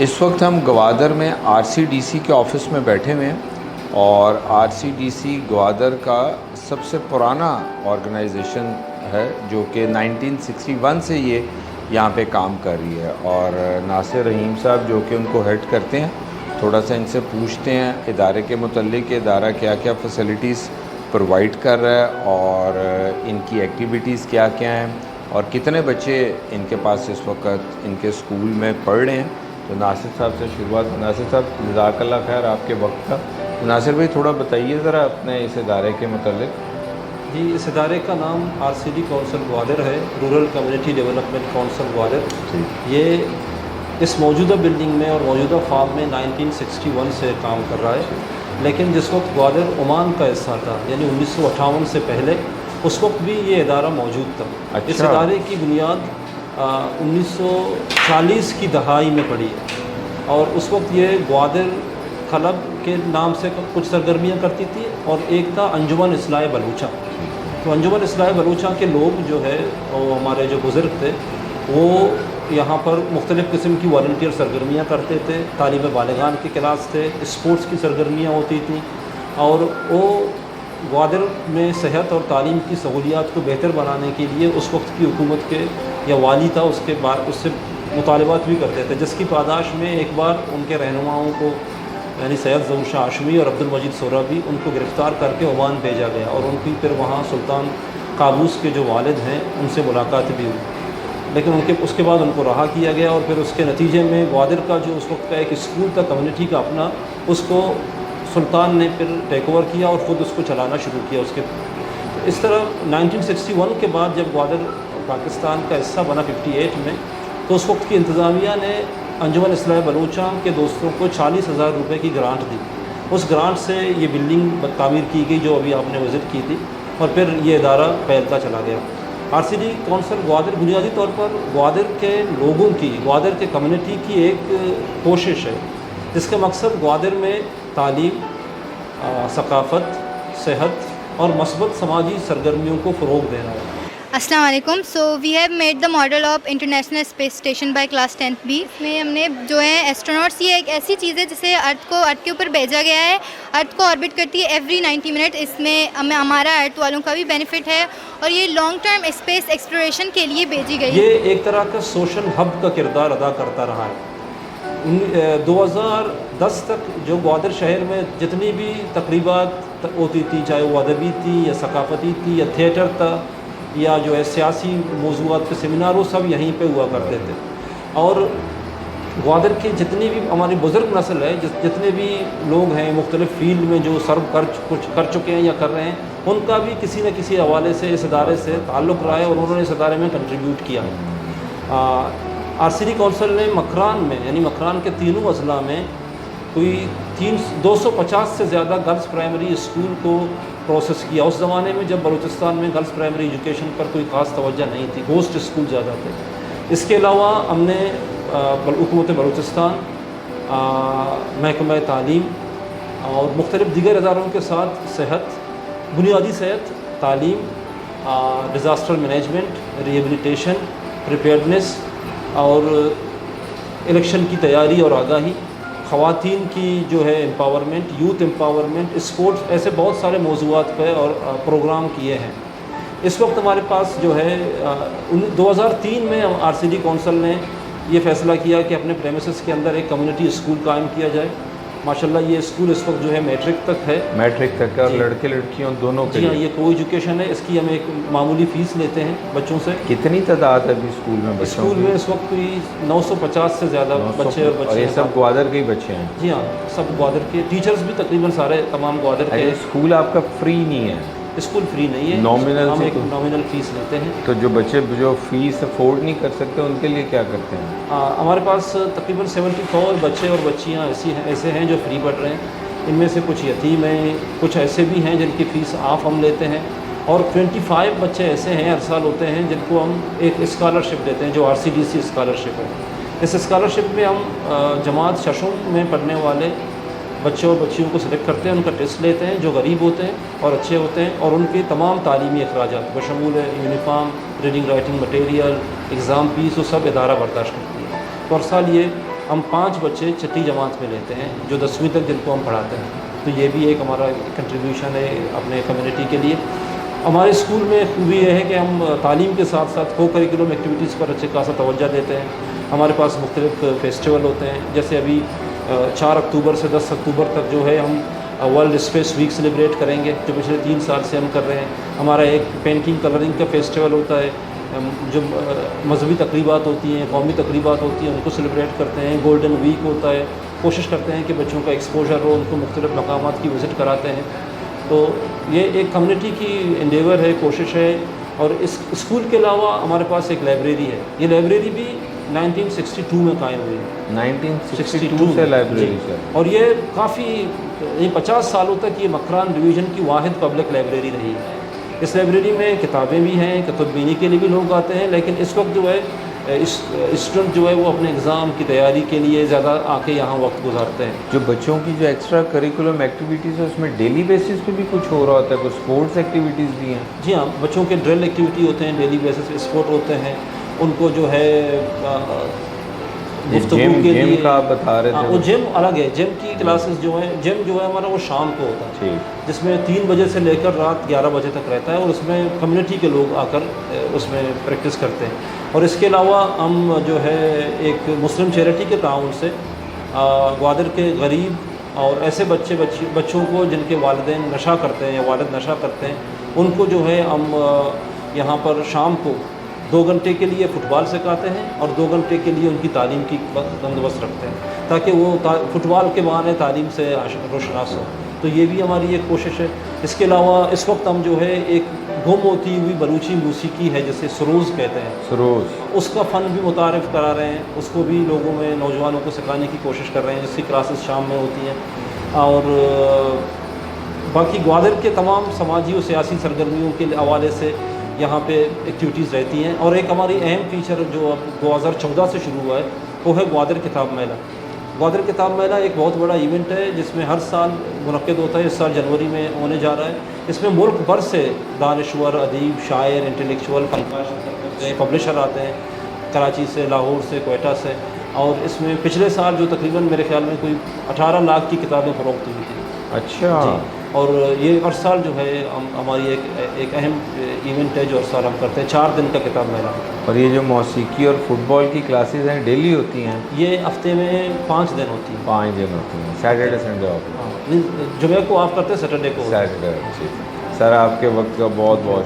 اس وقت ہم گوادر میں RCDC کے آفس میں بیٹھے ہوئے ہیں اور RCDC گوادر کا سب سے پرانا آرگنائزیشن ہے جو کہ 1961 سے یہ یہاں پہ کام کر رہی ہے، اور ناصر رحیم صاحب جو کہ ان کو ہیڈ کرتے ہیں، تھوڑا سا ان سے پوچھتے ہیں ادارے کے متعلق کہ ادارہ کیا کیا فیسلٹیز پرووائڈ کر رہا ہے اور ان کی ایکٹیویٹیز کیا کیا ہیں اور کتنے بچے ان کے پاس اس وقت ان کے اسکول میں پڑھ رہے ہیں۔ تو ناصر صاحب سے شروعات۔ ناصر صاحب جزاک اللہ خیر آپ کے وقت کا۔ ناصر بھائی تھوڑا بتائیے ذرا اپنے اس ادارے کے متعلق۔ جی، اس ادارے کا نام RCD کونسل گوادر ہے، rural community development council Gwadar. یہ اس موجودہ بلڈنگ میں اور موجودہ فارم میں 1961 سے کام کر رہا ہے، لیکن جس وقت گوادر عمان کا حصہ تھا یعنی 1958 سے پہلے، اس وقت بھی یہ ادارہ موجود تھا۔ اس ادارے کی بنیاد 1940 کی دہائی میں پڑی ہے، اور اس وقت یہ گوادر کلب کے نام سے کچھ سرگرمیاں کرتی تھی، اور ایک تھا انجمن اصلاح بلوچہ۔ تو انجمن اصلاح بلوچہ کے لوگ جو ہے، وہ ہمارے جو بزرگ تھے، وہ یہاں پر مختلف قسم کی والنٹیئر سرگرمیاں کرتے تھے، طالب بالغان کے کلاس تھے، اسپورٹس کی سرگرمیاں ہوتی تھیں، اور وہ گوادر میں صحت اور تعلیم کی سہولیات کو بہتر بنانے کے لیے اس وقت کی حکومت کے یا والی تھا اس کے بعد اس سے مطالبات بھی کرتے تھے، جس کی پاداش میں ایک بار ان کے رہنماؤں کو یعنی سید ظہور شاہ ہاشمی اور عبدالمجید سہروردی ان کو گرفتار کر کے عمان بھیجا گیا، اور ان کی پھر وہاں سلطان قابوس کے جو والد ہیں ان سے ملاقات بھی ہوئی، لیکن اس کے بعد ان کو رہا کیا گیا، اور پھر اس کے نتیجے میں گوادر کا جو اس وقت کا ایک اسکول تھا کمیونٹی کا اپنا، اس کو سلطان نے پھر ٹیک اوور کیا اور خود اس کو چلانا شروع کیا۔ اس طرح 1961 کے بعد جب گوادر پاکستان کا حصہ بنا 58 میں، تو اس وقت کی انتظامیہ نے انجمن اصلاح بلوچہ کے دوستوں کو 40,000 روپے کی گرانٹ دی۔ اس گرانٹ سے یہ بلڈنگ تعمیر کی گئی جو ابھی آپ نے وزٹ کی تھی، اور پھر یہ ادارہ پھیلتا چلا گیا۔ RCD کونسل گوادر بنیادی طور پر گوادر کے لوگوں کی، گوادر کے کمیونٹی کی ایک کوشش ہے، جس کا مقصد گوادر میں تعلیم، ثقافت، صحت اور مثبت سماجی سرگرمیوں کو فروغ دینا ہے۔ السلام علیکم۔ So we have made the model of international space station by class 10th B۔ اس میں ہم نے جو ہے ایسٹروناٹس، یہ ایک ایسی چیز ہے جسے ارتھ کے اوپر بھیجا گیا ہے، ارتھ کو آربٹ کرتی ہے ایوری 90 منٹ۔ اس میں ہمارا ارتھ والوں کا بھی بینیفٹ ہے، اور یہ لانگ ٹرم اسپیس ایکسپلوریشن کے لیے بھیجی گئی ہے۔ یہ ایک طرح کا سوشل ہب کا کردار ادا کرتا رہا ہے۔ 2010 تک جو گوادر شہر میں جتنی بھی تقریبات ہوتی تھی، چاہے وہ ادبی تھی یا ثقافتی تھی یا تھیٹر تھا یا جو ہے سیاسی موضوعات کے سیمینار، وہ سب یہیں پہ ہوا کرتے تھے۔ اور گوادر کی جتنی بھی ہماری بزرگ نسل ہے، جتنے بھی لوگ ہیں مختلف فیلڈ میں جو سرو کر چکے ہیں یا کر رہے ہیں، ان کا بھی کسی نہ کسی حوالے سے اس ادارے سے تعلق رہا ہے، اور انہوں نے اس ادارے میں کنٹریبیوٹ کیا ہے۔ RCD کونسل نے مکران میں یعنی مکران کے تینوں اضلاع میں کوئی 250 سے زیادہ گرلز پرائمری اسکول کو پروسیس کیا۔ اس زمانے میں جب بلوچستان میں گرلز پرائمری ایجوکیشن پر کوئی خاص توجہ نہیں تھی، گھوسٹ اسکول زیادہ تھے۔ اس کے علاوہ ہم نے حکومت بلوچستان، محکمہ تعلیم اور مختلف دیگر اداروں کے ساتھ صحت، بنیادی صحت، تعلیم، ڈیزاسٹر مینجمنٹ، ریہیبلیٹیشن، پریپیئرڈنس اور الیکشن کی تیاری اور آگاہی، خواتین کی جو ہے امپاورمنٹ، یوتھ امپاورمنٹ، اسپورٹس، ایسے بہت سارے موضوعات پہ اور پروگرام کیے ہیں۔ اس وقت ہمارے پاس جو ہے 2003 میں RCD کونسل نے یہ فیصلہ کیا کہ اپنے پریمیسز کے اندر ایک کمیونٹی اسکول قائم کیا جائے۔ ماشاءاللہ یہ اسکول اس وقت جو ہے میٹرک تک ہے، میٹرک تک، اور لڑکے لڑکیوں دونوں کے جی ہاں، یہ کو ایجوکیشن ہے۔ اس کی ہم ایک معمولی فیس لیتے ہیں بچوں سے۔ کتنی تعداد ہے ابھی اسکول میں؟ اسکول میں اس وقت کوئی 950 سے زیادہ بچے اور بچے، یہ سب گوادر کے ہی بچے ہیں؟ جی ہاں، سب گوادر کے، ٹیچرز بھی تقریباً سارے تمام گوادر کے۔ اسکول آپ کا فری نہیں ہے؟ اسکول فری نہیں ہے، نامنل، ہم ایک نامنل فیس لیتے ہیں۔ تو جو بچے جو فیس افورڈ نہیں کر سکتے ان کے لیے کیا کرتے ہیں؟ ہمارے پاس تقریباً 74 بچے اور بچیاں ایسے ہیں جو فری پڑھ رہے ہیں۔ ان میں سے کچھ یتیم ہیں، کچھ ایسے بھی ہیں جن کی فیس آف ہم لیتے ہیں، اور 25 بچے ایسے ہیں ہر سال ہوتے ہیں جن کو ہم ایک اسکالرشپ دیتے ہیں جو RCDC اسکالرشپ ہے۔ اس اسکالرشپ میں ہم جماعت ششم میں پڑھنے والے بچوں اور بچیوں کو سلیکٹ کرتے ہیں، ان کا ٹیسٹ لیتے ہیں، جو غریب ہوتے ہیں اور اچھے ہوتے ہیں، اور ان کے تمام تعلیمی اخراجات بشمول uniform, reading writing material, exam fees, وہ سب ادارہ برداشت کرتی ہے۔ تو ہر سال یہ ہم 5 بچے چھٹی جماعت میں لیتے ہیں جو 10ویں تک جن کو ہم پڑھاتے ہیں. تو یہ بھی ایک ہمارا کنٹریبیوشن ہے اپنے کمیونٹی کے لیے. ہمارے اسکول میں خوبی یہ ہے کہ ہم تعلیم کے ساتھ ساتھ کو کریکولم ایکٹیویٹیز پر اچھے خاصا توجہ دیتے ہیں. ہمارے پاس مختلف فیسٹیول ہوتے ہیں, جیسے ابھی 4 اکتوبر سے 10 اکتوبر تک جو ہے ہم ورلڈ اسپیس ویک سیلیبریٹ کریں گے, جو پچھلے 3 سال سے ہم کر رہے ہیں. ہمارا ایک پینٹنگ کلرنگ کا فیسٹیول ہوتا ہے, جو مذہبی تقریبات ہوتی ہیں, قومی تقریبات ہوتی ہیں, ان کو سیلیبریٹ کرتے ہیں. گولڈن ویک ہوتا ہے, کوشش کرتے ہیں کہ بچوں کا ایکسپوجر ہو, ان کو مختلف مقامات کی وزٹ کراتے ہیں. تو یہ ایک کمیونٹی کی انڈیور ہے, کوشش ہے. اور اس اسکول کے علاوہ ہمارے پاس ایک لائبریری ہے. یہ لائبریری بھی 1962 میں قائم ہوئی ہے. 1962 سے لائبریری ہے, اور یہ کافی 50 سالوں تک یہ مکران ڈویژن کی واحد پبلک لائبریری رہی ہے. اس لائبریری میں کتابیں بھی ہیں, کتب بینی کے لیے بھی لوگ آتے ہیں, لیکن اس وقت جو ہے اسٹوڈنٹ جو ہے وہ اپنے اگزام کی تیاری کے لیے زیادہ آ کے یہاں وقت گزارتے ہیں. جو بچوں کی جو ایکسٹرا کریکولم ایکٹیویٹیز ہے اس میں ڈیلی بیسس پہ بھی کچھ ہو رہا ہوتا ہے, کچھ اسپورٹس ایکٹیویٹیز بھی ہیں؟ جی ہاں, بچوں کے ڈرل ایکٹیویٹی ہوتے ہیں, ڈیلی بیسس پہ اسپورٹ ہوتے ہیں. ان کو جو ہے گفتگو کے لیے جم کا آپ بتا رہے تھے, وہ جم الگ ہے. جم کی کلاسز جو ہیں, جم جو ہے ہمارا وہ شام کو ہوتا ہے, جس میں 3 بجے سے لے کر رات 11 بجے تک رہتا ہے, اور اس میں کمیونٹی کے لوگ آ کر اس میں پریکٹس کرتے ہیں. اور اس کے علاوہ ہم جو ہے ایک مسلم چیریٹی کے تعاون سے گوادر کے غریب اور ایسے بچوں کو جن کے والدین نشہ کرتے ہیں یا والد نشہ کرتے ہیں, ان کو جو ہے ہم یہاں پر شام کو 2 گھنٹے کے لیے فٹ بال سکھاتے ہیں اور 2 گھنٹے کے لیے ان کی تعلیم کی بندوبست رکھتے ہیں, تاکہ وہ فٹ بال کے بہانے تعلیم سے روشناس ہو. تو یہ بھی ہماری ایک کوشش ہے. اس کے علاوہ اس وقت ہم جو ہے ایک گم ہوتی ہوئی بلوچی موسیقی ہے جسے سروز کہتے ہیں, سروز, اس کا فن بھی متعارف کرا رہے ہیں. اس کو بھی لوگوں میں, نوجوانوں کو سکھانے کی کوشش کر رہے ہیں, جس کی کلاسز شام میں ہوتی ہیں. اور باقی گوادر کے تمام سماجی اور سیاسی سرگرمیوں کے حوالے سے یہاں پہ ایکٹیویٹیز رہتی ہیں. اور ایک ہماری اہم فیچر جو اب 2014 سے شروع ہوا ہے وہ ہے گوادر کتاب میلہ. گوادر کتاب میلہ ایک بہت بڑا ایونٹ ہے جس میں ہر سال منعقد ہوتا ہے. اس سال جنوری میں ہونے جا رہا ہے. اس میں ملک بھر سے دانشور, ادیب, شاعر, انٹلیکچوئل, فنکار, پبلشر آتے ہیں, کراچی سے, لاہور سے, کوئٹہ سے. اور اس میں پچھلے سال جو تقریباً میرے خیال میں کوئی 18 لاکھ کی کتابیں فروخت ہوئی تھیں. اچھا جی. اور یہ ہر سال جو ہے ہماری ایک اہم ایونٹ ہے جو ہر سال ہم کرتے ہیں. 4 دن کا کتاب میلہ. اور یہ جو موسیقی اور فٹ بال کی کلاسز ہیں ڈیلی ہوتی ہیں؟ یہ ہفتے میں 5 دن ہوتی ہیں. 5 دن ہوتی ہیں, سیٹرڈے سنڈے آف. جمعہ کو آپ کرتے ہیں, سیٹرڈے کو. سیٹرڈے. سر آپ کے وقت کا بہت بہت